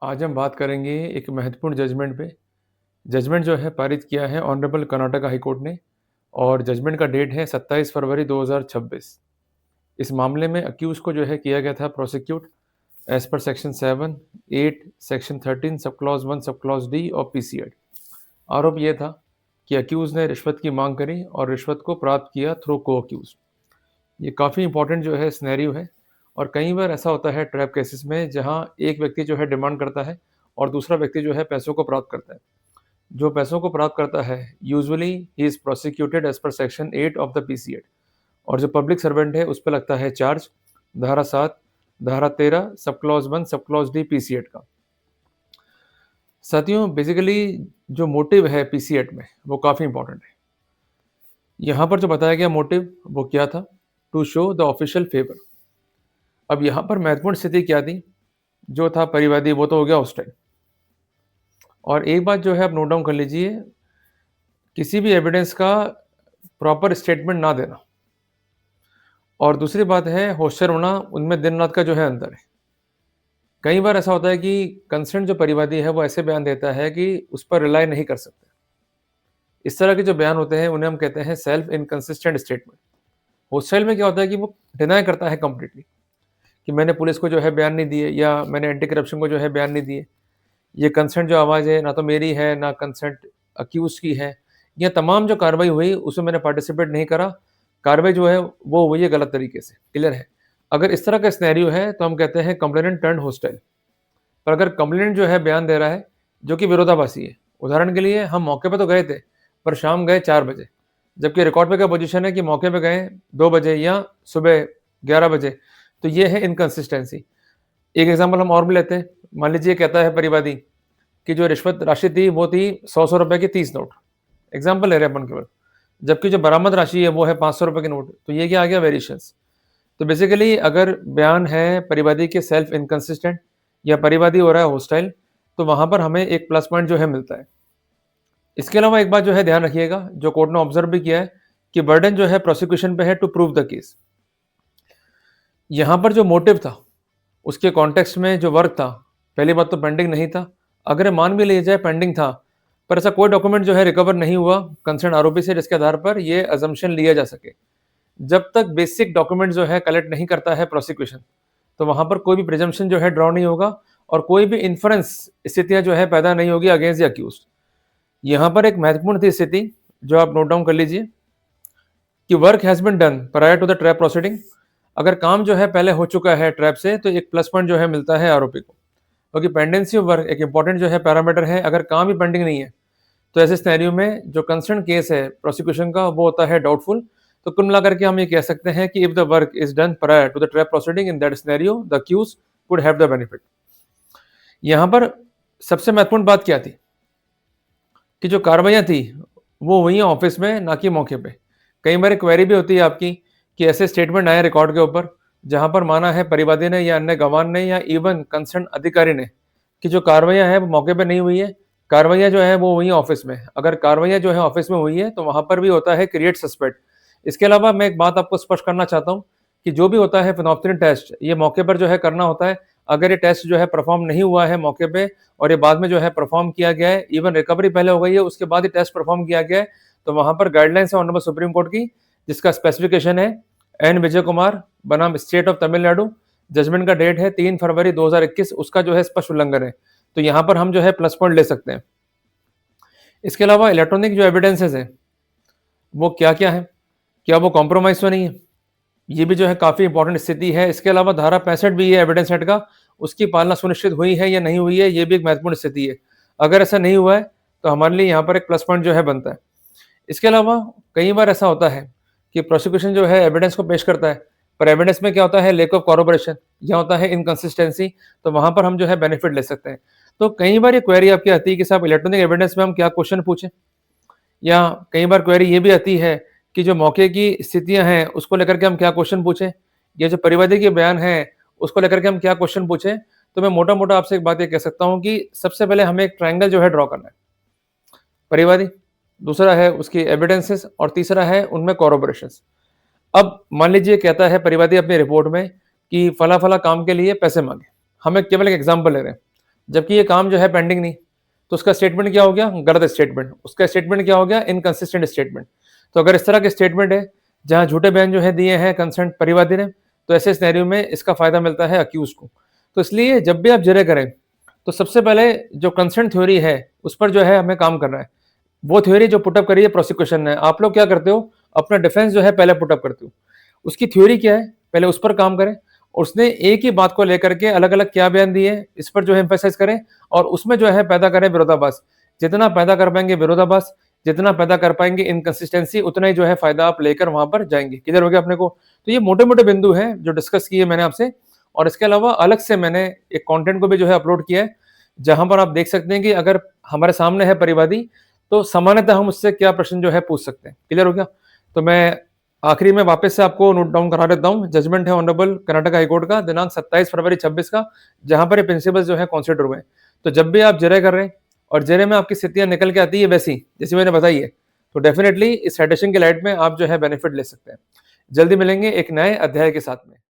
आज हम बात करेंगे एक महत्वपूर्ण जजमेंट पे। जजमेंट जो है पारित किया है ऑनरेबल कर्नाटका हाई कोर्ट ने और जजमेंट का डेट है 27 फरवरी 2026। इस मामले में अक्यूज़ को जो है किया गया था prosecute as per section 7, 8, section 13 सब क्लॉज़ 1 सब क्लॉज़ डी और पीसी एक्ट। आरोप ये था कि अक्यूज़ ने रिश्वत की मांग करी और रिश्वत को प्राप्त किया थ्रू को अक्यूज़। ये काफ़ी इंपॉर्टेंट जो है सिनेरियो है और कई बार ऐसा होता है ट्रैप केसेस में जहाँ एक व्यक्ति जो है डिमांड करता है और दूसरा व्यक्ति जो है पैसों को प्राप्त करता है। जो पैसों को प्राप्त करता है usually he is prosecuted as per section 8 of the PC act और जो पब्लिक सर्वेंट है उस पे लगता है चार्ज धारा 7, धारा 13 सब क्लॉज़ 1 सब क्लॉज़ डी पीसी एक्ट का। साथियों बेसिकली जो मोटिव है पीसी एक्ट में वो काफ़ी इंपॉर्टेंट है। यहाँ पर जो बताया गया मोटिव वो क्या था? To show the official favour. अब यहाँ पर महत्वपूर्ण स्थिति क्या थी? जो था परिवादी वो तो हो गया उस टाइम। और एक बात जो है आप नोट डाउन कर लीजिए, किसी भी एविडेंस का प्रॉपर स्टेटमेंट ना देना और दूसरी बात है होशियार होना, उनमें दिन रात का जो है अंतर है। कई बार ऐसा होता है कि कंसर्न जो परिवादी है वो ऐसे बयान देता है कि उस पर रिलाई नहीं कर सकते। इस तरह के जो बयान होते हैं उन्हें हम कहते हैं सेल्फ इनकंसिस्टेंट स्टेटमेंट। होस्टाइल में क्या होता है कि वो डिनाई करता है कंप्लीटली कि मैंने पुलिस को जो है बयान नहीं दिए या मैंने एंटी करप्शन को जो है बयान नहीं दिए। ये कंसेंट जो आवाज़ है ना तो मेरी है ना कंसेंट अक्यूज़ की है। ये तमाम जो कार्रवाई हुई उसमें मैंने पार्टिसिपेट नहीं करा। कार्रवाई जो है वो हुई है गलत तरीके से, क्लियर है। अगर इस तरह का सिनेरियो है तो हम कहते हैं कंप्लेनेंट टर्न्ड होस्टाइल। पर अगर कंप्लेनेंट जो है बयान दे रहा है जो कि विरोधाभासी है, उदाहरण के लिए हम मौके पे तो गए थे पर शाम गए 4 बजे, जबकि रिकॉर्ड पे क्या पोजीशन है कि मौके पे गए 2 बजे या सुबह 11 बजे, तो ये है इनकंसिस्टेंसी। एक एग्जांपल हम और भी लेते हैं। मान लीजिए कहता है परिवादी कि जो रिश्वत राशि थी वो थी 100 रुपए के 30 नोट। एग्जांपल ले रहे हैं अपन केवल। जबकि जो बरामद राशि है वो है 500 रुपए के नोट। तो ये क्या आ गया वेरिएशंस। तो बेसिकली अगर बयान है परिवादी के सेल्फ इनकंसिस्टेंट या परिवादी हो रहा है होस्टाइल, तो वहां पर हमें एक प्लस पॉइंट जो है मिलता है। इसके अलावा एक बात जो है ध्यान रखिएगा, जो कोर्ट ने ऑब्जर्व भी किया है कि बर्डन जो है प्रोसिक्यूशन पे है टू प्रूव द केस। यहाँ पर जो मोटिव था उसके कॉन्टेक्स्ट में जो वर्क था, पहली बात तो पेंडिंग नहीं था। अगर मान भी लिया जाए पेंडिंग था, पर ऐसा कोई डॉक्यूमेंट जो है रिकवर नहीं हुआ कंसर्न आरोपी से जिसके आधार पर ये अजम्पशन लिया जा सके। जब तक बेसिक डॉक्यूमेंट जो है कलेक्ट नहीं करता है प्रोसिक्यूशन, तो वहां पर कोई भी प्रिजम्पशन जो है ड्रॉ नहीं होगा और कोई भी इन्फ्रेंस स्थितियां जो है पैदा नहीं होगी अगेंस्ट द अक्यूज्ड। यहाँ पर एक महत्वपूर्ण थी स्थिति जो आप नोट डाउन कर लीजिए कि work has been done prior to the trap proceeding. अगर काम जो है पहले हो चुका है ट्रैप से तो एक प्लस पॉइंट जो है मिलता है आरोपी को, क्योंकि पेंडेंसी ऑफ वर्क एक इंपॉर्टेंट जो है पैरामीटर है। अगर काम ही पेंडिंग नहीं है तो ऐसे सिनेरियो में जो कंसर्न केस है प्रोसिक्यूशन का वो होता है डाउटफुल। तो कुल मिलाकर के हम ये कह सकते हैं कि if the work is done prior to the trap proceeding in that scenario the accused could have the benefit. यहाँ पर सबसे महत्वपूर्ण बात क्या थी कि जो कार्रवाइयाँ थी वो हुई हैं ऑफिस में, ना कि मौके पे। कई बार क्वेरी भी होती है आपकी कि ऐसे स्टेटमेंट आए रिकॉर्ड के ऊपर जहां पर माना है परिवादी ने या अन्य गवाह ने या इवन कंसर्न अधिकारी ने कि जो कार्रवाइयाँ हैं वो मौके पे नहीं हुई है, कार्रवाइयाँ जो है वो हुई हैं ऑफिस में। अगर कार्रवाइयाँ जो है ऑफिस में हुई है तो वहां पर भी होता है क्रिएट सस्पेक्ट। इसके अलावा मैं एक बात आपको स्पष्ट करना चाहता हूँ कि जो भी होता है फिनोप्थेलिन टेस्ट ये मौके पर जो है करना होता है। अगर ये टेस्ट जो है परफॉर्म नहीं हुआ है मौके पे और ये बाद में जो है परफॉर्म किया गया है, इवन रिकवरी पहले हो गई है उसके बाद ये टेस्ट परफॉर्म किया गया है, तो वहां पर गाइडलाइंस है ऑनरेबल सुप्रीम कोर्ट की, जिसका स्पेसिफिकेशन है एन विजय कुमार बनाम स्टेट ऑफ तमिलनाडु। जजमेंट का डेट है 3 फरवरी 2021। उसका जो है स्पष्ट उल्लंघन है, तो यहाँ पर हम जो है प्लस पॉइंट ले सकते हैं। इसके अलावा इलेक्ट्रॉनिक जो एविडेंसेस है वो क्या क्या है, क्या वो कॉम्प्रोमाइज तो नहीं है, ये भी जो है काफी इंपॉर्टेंट स्थिति है। इसके अलावा धारा 65 भी है एविडेंस एक्ट का, उसकी पालना सुनिश्चित हुई है या नहीं हुई है, ये भी एक महत्वपूर्ण स्थिति है। अगर ऐसा नहीं हुआ है तो हमारे लिए यहाँ पर एक प्लस पॉइंट जो है बनता है। इसके अलावा कई बार ऐसा होता है कि प्रोसिक्यूशन जो है एविडेंस को पेश करता है, पर एविडेंस में क्या होता है लेक ऑफ कॉरोबोरेशन या होता है इनकंसिस्टेंसी, तो वहां पर हम जो है बेनिफिट ले सकते हैं। तो कई बार ये क्वेरी आपकी आती है कि साहब इलेक्ट्रॉनिक एविडेंस में हम क्या क्वेश्चन पूछें, या कई बार क्वेरी ये भी आती है कि जो मौके की स्थितियां हैं उसको लेकर के हम क्या क्वेश्चन पूछें, या जो परिवादी के बयान है उसको लेकर के हम क्या क्वेश्चन पूछें। तो मैं मोटा मोटा आपसे एक बात ये कह सकता हूं कि सबसे पहले हमें एक ट्रायंगल जो है ड्रॉ करना है। परिवादी, दूसरा है उसकी एविडेंसेस और तीसरा है उनमें कॉरोबोरेशंस। अब मान लीजिए कहता है परिवादी अपनी रिपोर्ट में कि फला फला काम के लिए पैसे मांगे। हम एक केवल एक एग्जांपल ले रहे हैं। जबकि ये काम जो है पेंडिंग नहीं, तो उसका स्टेटमेंट क्या हो गया? गलत स्टेटमेंट। उसका स्टेटमेंट क्या हो गया? Inconsistent statement. तो अगर इस तरह के स्टेटमेंट है जहाँ झूठे बयान जो है दिए हैं कंसर्न परिवादी ने, तो ऐसे सिनेरियो में इसका फायदा मिलता है अक्यूज को। तो इसलिए जब भी आप जिरह करें, तो सबसे पहले जो कंसर्न थ्योरी है उस पर जो है हमें काम करना है। वो थ्योरी जो पुटअप करी है प्रोसिक्यूशन ने, आप लोग क्या करते हो? अपना डिफेंस जो है पहले पुटअप करते हो। उसकी थ्योरी क्या है, पहले उस पर काम करें। और उसने एक ही बात को लेकर के अलग अलग क्या बयान दिए इस पर जो है एम्फेसाइज करें, और उसमें जो है पैदा करें विरोधाभास। जितना पैदा कर पाएंगे विरोधाभास, जितना पैदा कर पाएंगे इनकंसिस्टेंसी, उतना ही जो है फायदा आप लेकर वहां पर जाएंगे। क्लियर हो गया अपने को? तो ये मोटे मोटे बिंदु हैं जो डिस्कस किए मैंने आपसे। और इसके अलावा अलग से मैंने एक कंटेंट को भी जो है अपलोड किया है, जहां पर आप देख सकते हैं कि अगर हमारे सामने है परिवादी, तो सामान्यतः हम उससे क्या प्रश्न जो है पूछ सकते हैं। क्लियर हो गया? तो मैं आखिरी में वापस से आपको नोट डाउन करा देता हूँ। जजमेंट है ऑनरेबल कर्नाटक हाईकोर्ट का दिनांक 27 फरवरी 26 का, जहां पर ये प्रिंसिपल्स जो है कॉन्सिडर हुए हैं। तो जब भी आप जिरह कर रहे हैं और जिरह में आपकी स्थितियां निकल के आती है वैसी जैसी मैंने बताई है, तो डेफिनेटली इस साइटेशन की लाइट में आप जो है बेनिफिट ले सकते हैं। जल्दी मिलेंगे एक नए अध्याय के साथ में।